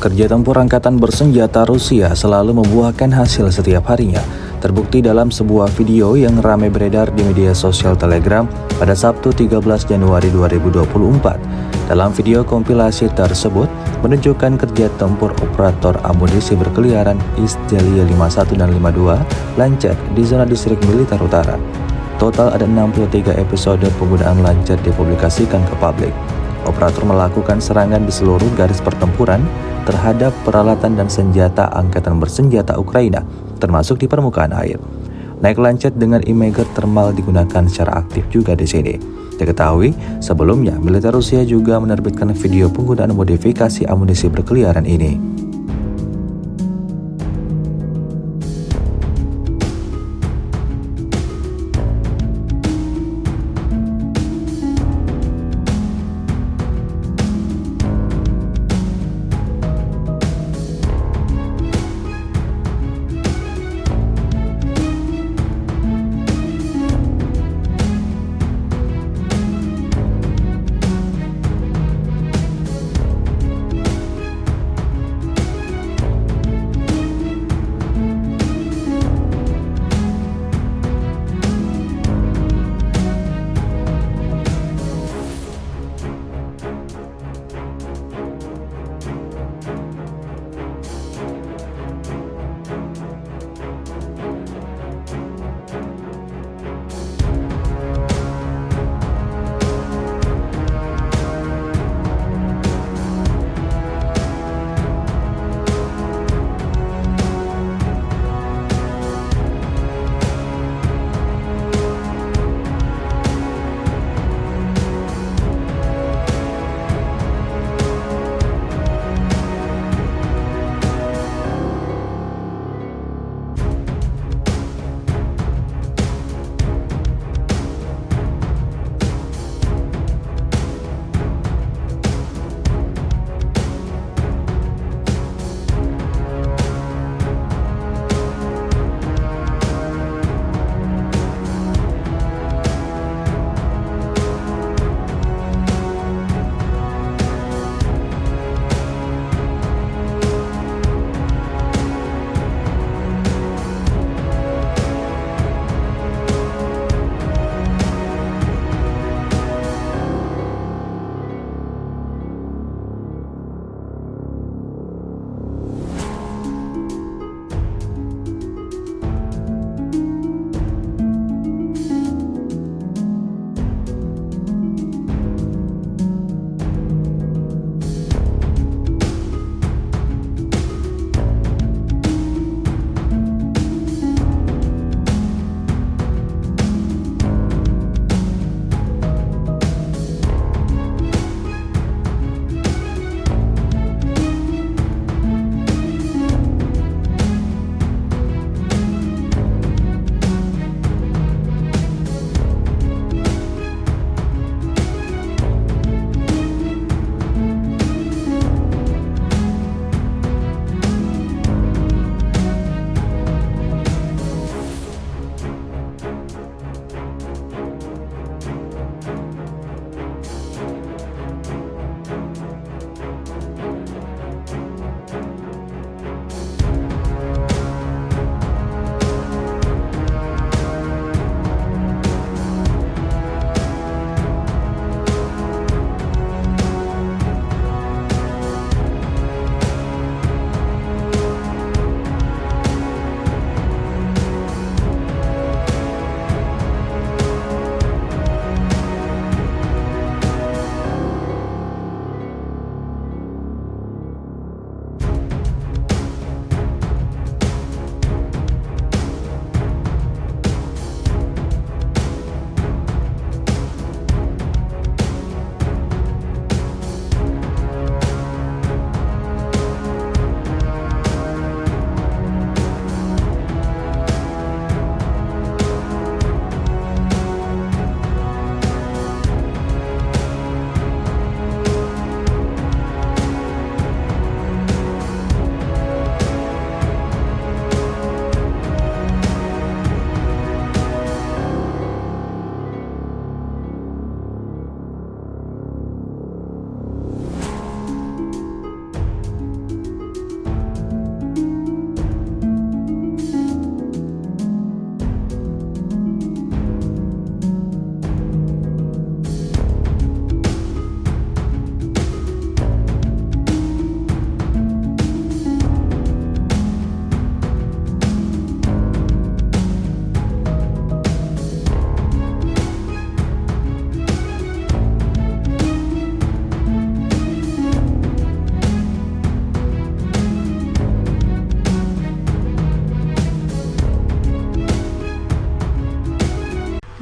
Kerja tempur angkatan bersenjata Rusia selalu membuahkan hasil setiap harinya. Terbukti dalam sebuah video yang ramai beredar di media sosial Telegram pada Sabtu 13 Januari 2024. Dalam video kompilasi tersebut menunjukkan kerja tempur operator amunisi berkeliaran Izdalia 51 dan 52 Lancet di zona distrik militer utara. Total ada 63 episode penggunaan Lancet dipublikasikan ke publik. Operator melakukan serangan di seluruh garis pertempuran terhadap peralatan dan senjata angkatan bersenjata Ukraina, termasuk di permukaan air. Naik Lancet dengan imager thermal digunakan secara aktif juga di sini. Diketahui, sebelumnya militer Rusia juga menerbitkan video penggunaan modifikasi amunisi berkeliaran ini.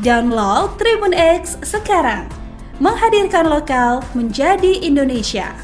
Download Tribun X sekarang. Menghadirkan lokal menjadi Indonesia.